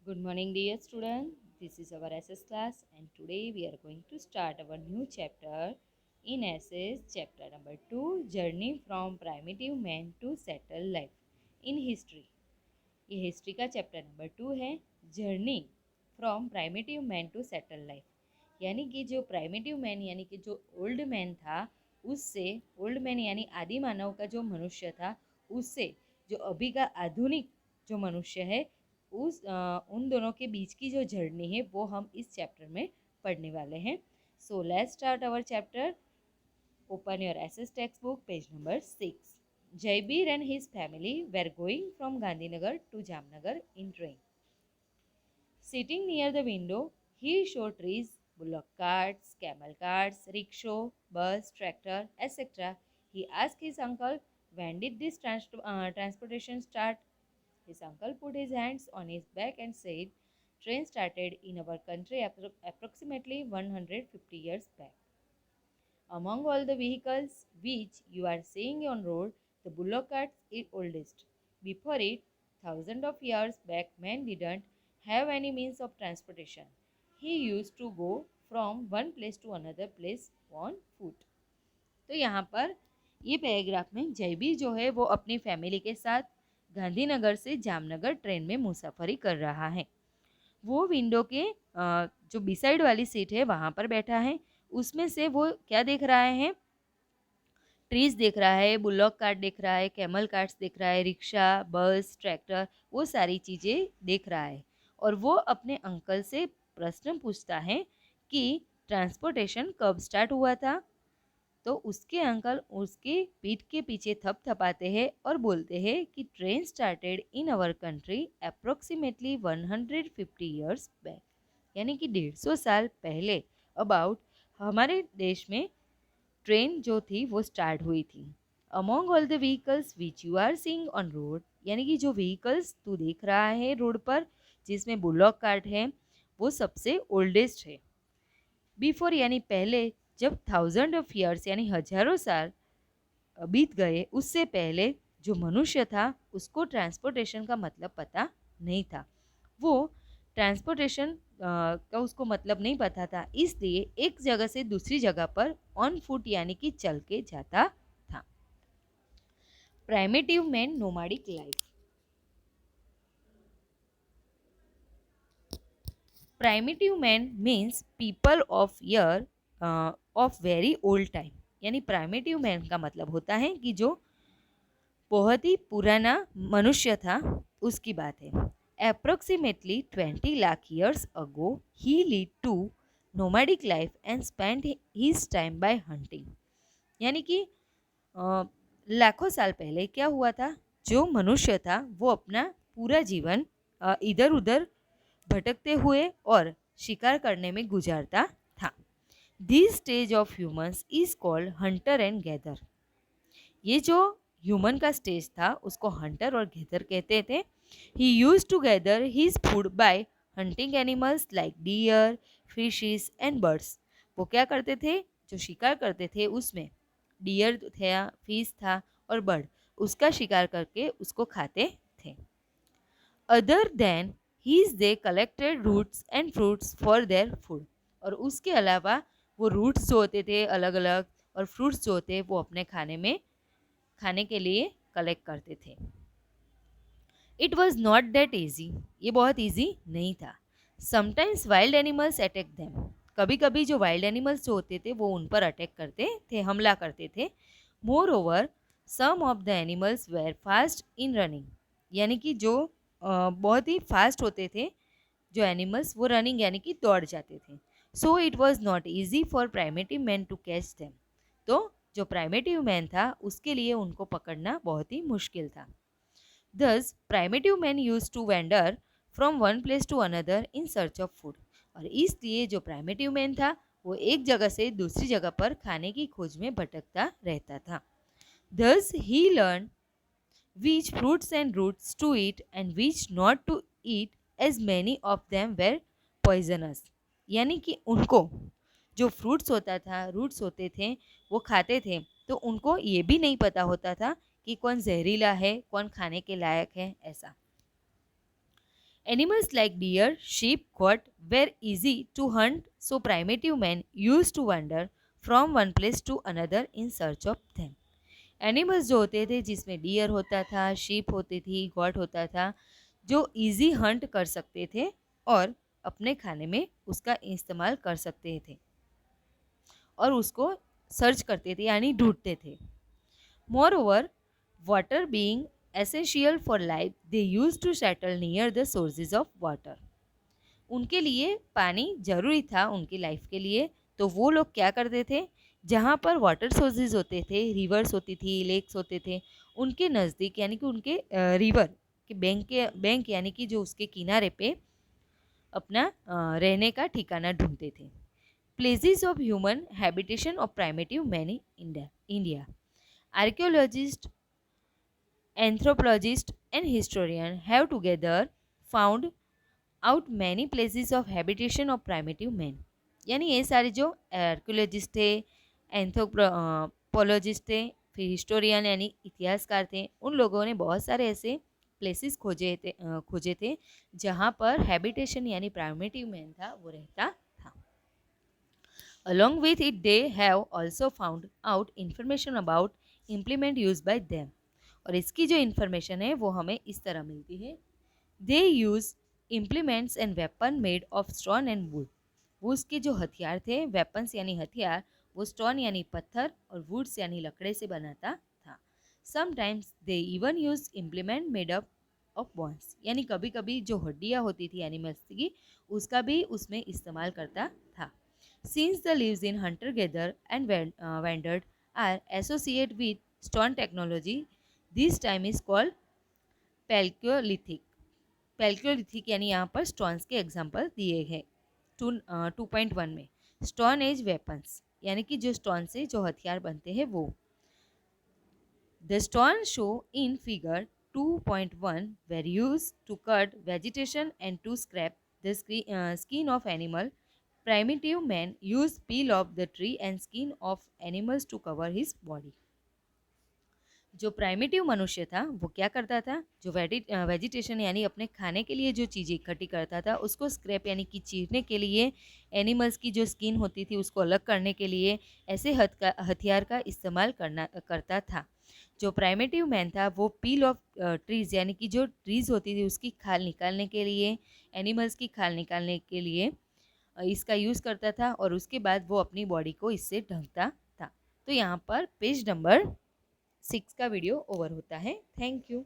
Good morning, dear student. This is our SS class, and today we are going to start our new chapter in SS, chapter number 2 Journey from Primitive Man to Settled Life in History. ये history का chapter number 2 है, journey from primitive man to settle life. यानी कि जो primitive man यानी कि जो old man था, उससे ओल्ड मैन यानी आदि मानव का जो मनुष्य था, उससे जो अभी का आधुनिक जो मनुष्य है, उन दोनों के बीच की जो जर्नी है वो हम इस चैप्टर में पढ़ने वाले हैं। So let's start our chapter. Open your SS textbook, page number 6. Jaibir and his family were going from Gandhinagar to Jamnagar in train. Sitting near the window, he saw trees, bullock carts, camel carts, rickshaw, bus, tractor, etc. He asked his uncle, when did this transportation start? His uncle put his hands on his back and said, train started in our country approximately 150 years back. Among all the vehicles which you are seeing on road, the bullock cart is oldest. Before it, thousands of years back, man didn't have any means of transportation. He used to go from one place to another place on foot. तो यहाँ पर ये paragraph में जयबीर जो है वो अपनी family के साथ गांधीनगर से जामनगर ट्रेन में मुसाफरी कर रहा है। वो विंडो के जो बिसाइड वाली सीट है वहाँ पर बैठा है। उसमें से वो क्या देख रहा है? ट्रीज देख रहा है, बुलॉक कार्ट देख रहा है, कैमल कार्ट्स देख रहा है, रिक्शा, बस, ट्रैक्टर, वो सारी चीज़ें देख रहा है। और वो अपने अंकल से प्रश्न पूछता है कि ट्रांसपोर्टेशन कब स्टार्ट हुआ था। तो उसके अंकल उसके पीठ के पीछे थपथपाते हैं और बोलते हैं कि train started in our country approximately 150 years back, यानी कि 150 साल पहले अबाउट हमारे देश में ट्रेन जो थी वो स्टार्ट हुई थी। Among all the vehicles which you are seeing on road, यानी कि जो व्हीकल्स तू देख रहा है रोड पर जिसमें बुलॉक कार्ट है, वो सबसे ओल्डेस्ट है। बिफोर यानी पहले, जब थाउजेंड ऑफ ईयर्स यानी हजारों साल बीत गए, उससे पहले जो मनुष्य था उसको ट्रांसपोर्टेशन का मतलब पता नहीं था। वो ट्रांसपोर्टेशन का उसको मतलब नहीं पता था, इसलिए एक जगह से दूसरी जगह पर ऑन फुट यानी कि चल के जाता था। Primitive man nomadic life. Primitive man means people of year of very old time, यानी प्राइमेटिव मैन का मतलब होता है कि जो बहुत ही पुराना मनुष्य था उसकी बात है। Approximately 20 lakh years ago he lead to nomadic life and spend his time by hunting, यानी कि लाखों साल पहले क्या हुआ था, जो मनुष्य था वो अपना पूरा जीवन इधर उधर भटकते हुए और शिकार करने में गुजारता था। This stage of humans is called Hunter and gather. ये जो ह्यूमन का स्टेज था उसको हंटर और गैदर कहते थे। He use to gather his food by hunting animals like deer, fishes and birds. वो क्या करते थे? जो शिकार करते थे उसमें डियर था, फिश था और बर्ड, उसका शिकार करके उसको खाते थे। Other than these they collected roots and fruits for their food. और उसके अलावा वो रूट्स जो होते थे अलग अलग और फ्रूट्स जो होते वो अपने खाने के लिए कलेक्ट करते थे। It was not that easy, ये बहुत ईजी नहीं था। Sometimes wild animals attack them. कभी कभी जो वाइल्ड एनिमल्स जो होते थे वो उन पर अटैक करते थे, हमला करते थे। Moreover some of the animals were fast in running, यानी कि जो बहुत ही फास्ट होते थे जो एनिमल्स, वो रनिंग यानी कि दौड़ जाते थे। So it was not easy for primitive man to catch them. तो जो प्राइमेटिव मैन था उसके लिए उनको पकड़ना बहुत ही मुश्किल था। Thus, primitive men used to wander from one place to another in search of food. और इसलिए जो प्राइमेटिव मैन था वो एक जगह से दूसरी जगह पर खाने की खोज में भटकता रहता था। Thus, he learned which fruits and roots to eat and which not to eat, as many of them were poisonous. यानी कि उनको जो फ्रूट्स होता था, रूट्स होते थे, वो खाते थे, तो उनको ये भी नहीं पता होता था कि कौन जहरीला है, कौन खाने के लायक है, ऐसा। Animals like deer, sheep, goat were easy to hunt, so primitive men used to wander from one place to another in search of them. Animals जो होते थे जिसमें डियर होता था, शीप होती थी, गॉट होता था, जो इजी हंट कर सकते थे और अपने खाने में उसका इस्तेमाल कर सकते थे और उसको सर्च करते थे यानी ढूंढते थे. Moreover, water being essential for life, they use to settle near the sources of water. उनके लिए पानी जरूरी था उनकी लाइफ के लिए, तो वो लोग क्या करते थे, जहाँ पर वाटर सोर्सेज होते थे, रिवर्स होती थी, लेक्स होते थे, उनके नज़दीक यानी कि उनके रिवर के बैंक यानी कि जो उसके किनारे पे अपना रहने का ठिकाना ढूंढते थे. Places of human habitation of primitive man in India. Archaeologist, anthropologists and historians have together found out many places of habitation of primitive men. यानी ये सारे जो आर्कियोलॉजिस्ट थे, एंथ्रोपोलॉजिस्ट थे, फिर हिस्टोरियन यानी इतिहासकार थे, उन लोगों ने बहुत सारे ऐसे प्लेसेस खोजे थे जहाँ पर हैबिटेशन यानी प्राइमेटिव मैन था वो रहता था. Along with it, they have also found out information about implement used by them. और इसकी जो इन्फॉर्मेशन है वो हमें इस तरह मिलती है. They use implements and weapon made of stone and wood. वो उसके जो हथियार थे, वेपन्स यानी हथियार, वो स्टोन यानी पत्थर और वुड्स यानी लकड़े से बनाता था. Sometimes they even use implement made up of bones. यानी कभी कभी जो हड्डियाँ होती थी एनिमल्स की, उसका भी उसमें इस्तेमाल करता था. Since the lives in hunter gather and wandered are associate with stone technology, this time is called palaeolithic. Palaeolithic यानी यहाँ पर स्टोन्स के एग्जाम्पल दिए हैं 2.1 में. स्टोन एज वेपन्स यानी कि जो स्टोन से जो हथियार बनते हैं वो. The stone show in figure 2.1 were use to cut vegetation and to scrape the skin of animal. Primitive man use peel of the tree and skin of animals to cover his body. जो primitive मनुष्य था वो क्या करता था, जो vegetation यानी अपने खाने के लिए जो चीज़ें इकट्ठी करता था उसको स्क्रैप यानी कि चीरने के लिए, एनिमल्स की जो स्किन होती थी उसको अलग करने के लिए ऐसे हथियार का इस्तेमाल करता था. जो प्राइमेटिव मैन था वो पील ऑफ ट्रीज यानी कि जो ट्रीज होती थी उसकी खाल निकालने के लिए, एनिमल्स की खाल निकालने के लिए इसका यूज़ करता था और उसके बाद वो अपनी बॉडी को इससे ढकता था. तो यहाँ पर पेज नंबर 6 का वीडियो ओवर होता है. Thank you.